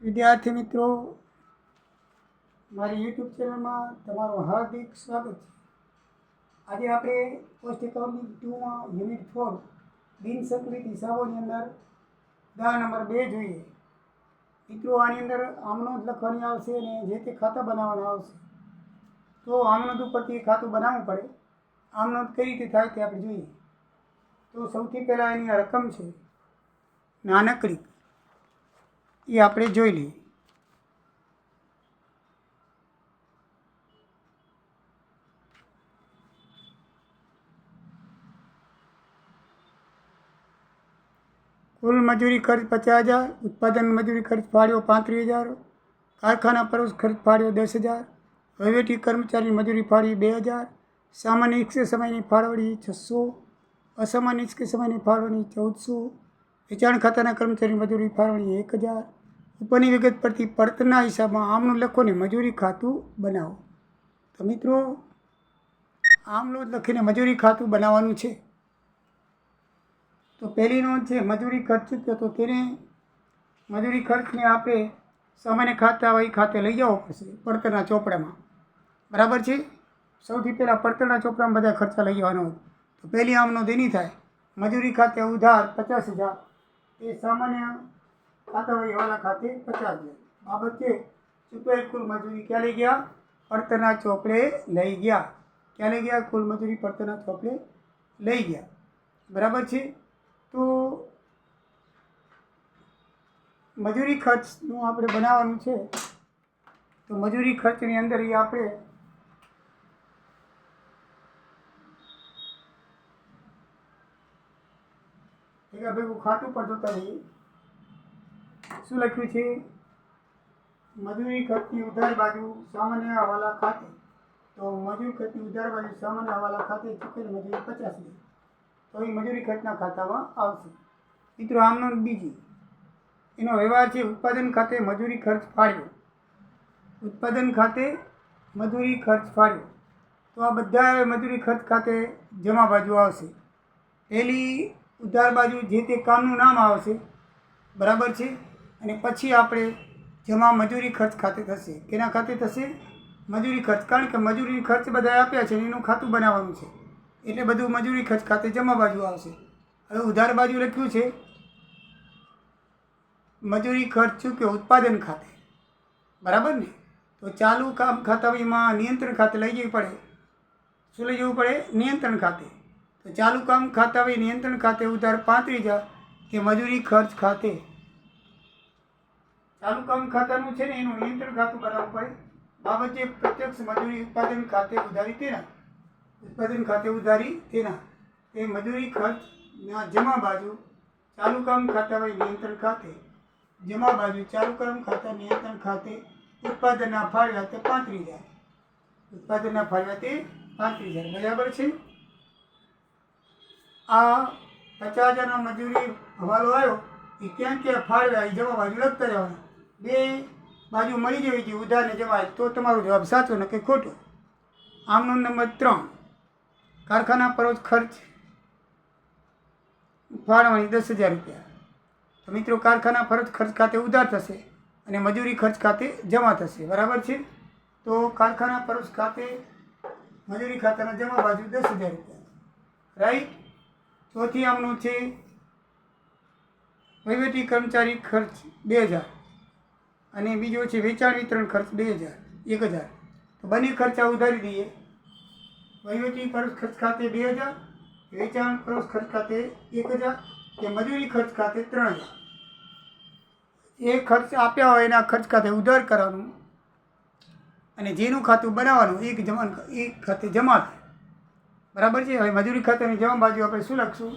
વિદ્યાર્થી મિત્રો, મારી યુટ્યુબ ચેનલમાં તમારું હાર્દિક સ્વાગત છે. આજે આપણે પોસ્ટ એકાઉન્ટિંગ 2માં યુનિટ 4 બિનસંકલિત હિસાબોની અંદર દાખલા નંબર 2 જોઈએ. મિત્રો, આની અંદર આમનોંધ લખવાની આવશે અને જે તે ખાતા બનાવવાના આવશે. તો આમનોંધ ઉપરથી ખાતું બનાવવું પડે. આમનોંધ કઈ રીતે થાય તે આપણે જોઈએ. તો સૌથી પહેલાં એની રકમ છે નાનકડી, એ આપણે જોઈ લઈએ. કુલ મજૂરી ખર્ચ 50,000, ઉત્પાદન મજૂરી ખર્ચ ફાળ્યો 35,000, કારખાના પરોક્ષ ખર્ચ ફાળ્યો 10,000, વહીવટી કર્મચારી મજૂરી ફાળવી 2,000, સામાન્ય નિષ્ક્રિય સમયની ફાળવણી 600, અસામાન્ય નિષ્ક્રિય સમયની ફાળવણી 1,400, વેચાણ ખાતાના કર્મચારી મજૂરી ફાળવણી 1,000. ઉપરની વિગત પરથી પડતરના હિસાબમાં આમનું લખોને મજૂરી ખાતું બનાવો. તો મિત્રો, આમનું લખીને મજૂરી ખાતું બનાવવાનું છે. તો પહેલી નોંધ છે મજૂરી ખર્ચ ચૂક્યો, તો તેને મજૂરી ખર્ચને આપણે સામાન્ય ખાતા વહી ખાતે લઈ જવો પડશે પડતરના ચોપડામાં. બરાબર છે. સૌથી પહેલાં પડતરના ચોપડામાં બધા ખર્ચા લઈ જવાનો હોય. તો પહેલી આમ નોંધ એની થાય, મજૂરી ખાતે ઉધાર 50,000, એ સામાન્ય ખાતા વહી હવાલા ખાતે 50,000 બાબત છે. ચૂકવેલ કુલ મજૂરી ક્યાં લઈ ગયા? પડતરના ચોપડે લઈ ગયા. ક્યાં લઈ ગયા? કુલ મજૂરી પડતરના ચોપડે લઈ ગયા. બરાબર છે. તો મજૂરી ખર્ચનું આપણે બનાવવાનું છે. તો મજૂરી ખર્ચની અંદર એ આપણે ભેગા ભેગું ખાતું પણ જોતા રહીએ. શું લખ્યું છે? મજૂરી ખર્ચની ઉધાર બાજુ સામાન્ય હવાલા ખાતે. તો મજૂરી ખર્ચની ઉધાર બાજુ સામાન્ય હવાલા ખાતે ચૂકેલ મજૂરી 50,000, તો એ મજૂરી ખર્ચના ખાતામાં આવશે. મિત્રો, આમ નોંધ બીજી, એનો વ્યવહાર છે ઉત્પાદન ખાતે મજૂરી ખર્ચ ફાળ્યો. ઉત્પાદન ખાતે મજૂરી ખર્ચ ફાળ્યો, તો આ બધા મજૂરી ખર્ચ ખાતે જમા બાજુ આવશે. પહેલી ઉધાર બાજુ જે તે કામનું નામ આવશે. બરાબર છે. અને પછી આપણે જમા મજૂરી ખર્ચ ખાતે થશે. કેના ખાતે થશે? મજૂરી ખર્ચ. કારણ કે મજૂરી ખર્ચ બધા આપ્યા છે એનું ખાતું બનાવવાનું છે, એટલે બધું મજૂરી ખર્ચ ખાતે જમા બાજુ આવશે. હવે ઉધાર બાજુ લખ્યું છે મજૂરી ખર્ચ ચૂક્યો ઉત્પાદન ખાતે. બરાબર ને? તો ચાલુ કામ ખાતામાં નિયંત્રણ ખાતે લઈ જવી પડે. શું લઈ જવું પડે? નિયંત્રણ ખાતે. તો ચાલુ કામ ખાતા હોય નિયંત્રણ ખાતે ઉધાર 35,000, કે મજૂરી ખર્ચ ખાતે. ચાલુ કામ ખાતાનું છે ને એનું નિયંત્રણ ખાતું બનાવવું પડે. બાબત છે પ્રત્યક્ષ મજૂરી ઉત્પાદન ખાતે ઉધારી તેના. ઉત્પાદન ખાતે ઉધારી તેના. એ મજૂરી ખર્ચના જમા બાજુ ચાલુ કામ ખાતા હોય નિયંત્રણ ખાતે, જમા બાજુ ચાલુ કામ ખાતા નિયંત્રણ ખાતે. ઉત્પાદનના ફાળવ્યા તે 35,000. ઉત્પાદનના ફાળવ્યા તે 35,000. બરાબર છે. આ 50,000 મજૂરી હવાલો આવ્યો, એ ક્યાં ક્યાં ફાળવ્યા એ જમા બાજુ લખતા જવાના. બે બાજુ મળી જવી જોઈએ, ઉધાર ને જમા, તો તમારો જવાબ સાચો ને કે ખોટો. આમનો નંબર 3, કારખાના પરોક્ષ ખર્ચ ફાળવણી 10,000 રૂપિયા. તો મિત્રો, કારખાના પરોક્ષ ખર્ચ ખાતે ઉધાર થશે અને મજૂરી ખર્ચ ખાતે જમા થશે. બરાબર છે. તો કારખાના પરોક્ષ ખાતે મજૂરી ખાતાના જમા બાજુ 10,000 રૂપિયા. રાઈટ. ચોથી આમનું છે વહીવટી કર્મચારી ખર્ચ 2,000 અને બીજો છે વેચાણ વિતરણ ખર્ચ 2,000, 1,000. તો બંને ખર્ચા ઉધારી દઈએ. વહીવટી પરોક્ષ ખર્ચ ખાતે 2,000, વેચાણ પરોક્ષ ખર્ચ ખાતે 1,000, કે મજૂરી ખર્ચ ખાતે 3,000. એ ખર્ચ આપ્યા હોય એના ખર્ચ ખાતે ઉધાર કરવાનું અને જેનું ખાતું બનાવવાનું એ ખાતે જમા થાય. બરાબર છે. હવે મજૂરી ખાતાની જમા બાજુ આપણે શું લખશું?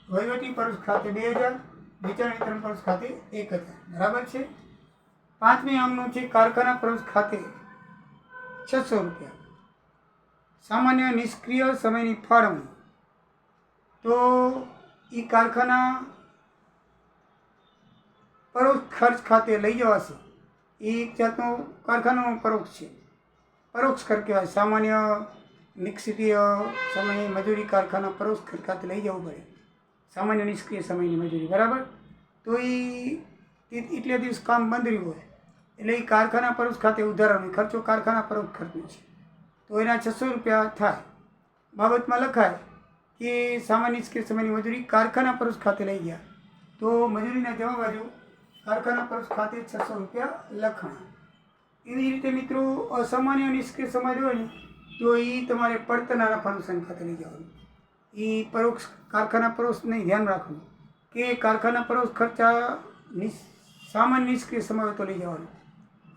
વહીવટી પરોક્ષ ખાતે 2,000, વેચાણ વિતરણ પરોક્ષ ખાતે 1,000. બરાબર છે. પાંચમી આમનું છે કારખાના પરોક્ષ ખાતે 600 રૂપિયા. સામાન્ય નિષ્ક્રિય સમયની ફાળવણી. તો એ કારખાના પરોક્ષ ખર્ચ ખાતે લઈ જવાશે. એ એક જાતનો કારખાનાનો પરોક્ષ છે. પરોક્ષ ખર્ચ કહેવાય. સામાન્ય નિષ્ક્રિય સમયની મજૂરી કારખાના પરોક્ષ ખર્ચ ખાતે લઈ જવું પડે. સામાન્ય નિષ્ક્રિય સમયની મજૂરી. બરાબર. તો એ એટલે દિવસ કામ બંધ રહ્યું હોય એટલે એ કારખાના પરોક્ષ ખાતે ઉધારવાનો ખર્ચો કારખાના પરોક્ષ ખર્ચનો છે, તો એના 600 રૂપિયા થાય. બાબતમાં લખાય કે સામાન્ય નિષ્ક્રિય સમયની મજૂરી કારખાના પરોક્ષ ખાતે લઈ ગયા, તો મજૂરીના જમા બાજુ કારખાના પરોક્ષ ખાતે 600 રૂપિયા લખાણા. એવી જ રીતે મિત્રો અસામાન્ય નિષ્ક્રિય સમય હોય ને તો એ તમારે પડતરના નફા નુકસાન ખાતે લઈ જવાનું. એ પરોક્ષ કારખાના પરોક્ષ નહીં ધ્યાન રાખવું કે કારખાના પરોક્ષ ખર્ચા સામાન્ય નિષ્ક્રિય સમય હોય તો લઈ જવાનું,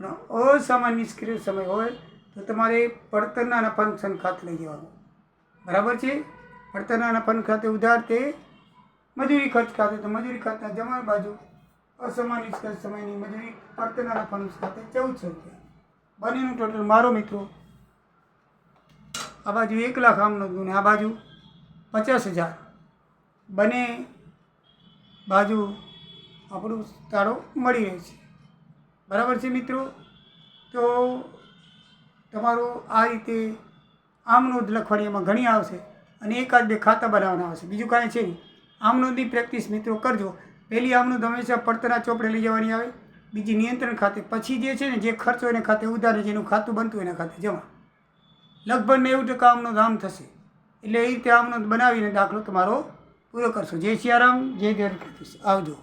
પણ અસામાન્ય નિષ્ક્રિય સમય હોય તો તમારે પડતરના નફા નુકસાન ખાતે લઈ જવાનું. બરાબર છે? પડતરના નફા ખાતે ઉધાર તે મજૂરી ખર્ચ ખાતે, તો મજૂરી ખાતના જમા બાજુ અસામાન્ય નિષ્ક્રિય સમયની મજૂરી પડતરના નફા નુકસાન ખાતે 1400 રૂપિયા. બંનેનું ટોટલ મારો મિત્રો આ બાજુ 1 લાખ આમનો ને આ બાજુ 50,000, બંને બાજુ આપણું તાળો મળી રહે છે. બરાબર છે મિત્રો? તો તમારું આ રીતે આમનોંધ લખવાની એમાં ઘણી આવશે અને 1-2 ખાતા બનાવવાના આવશે, બીજું કાંઈ છે નહીં. આમનોંધની પ્રેક્ટિસ મિત્રો કરજો. પહેલી આમનોંધ હંમેશા પડતરના ચોપડે લઈ જવાની આવે, બીજી નિયંત્રણ ખાતે, પછી જે છે ને જે ખર્ચો એને ખાતે ઉધાર જેનું ખાતું બનતું એના ખાતે જમા. લગભગ 90% આમનોંધ આમ થશે. એટલે એ રીતે આમનોંધ બનાવીને દાખલો તમારો પૂરો કરશો. જય સિયારામ, જય દ્વારકાધીશ. આવજો.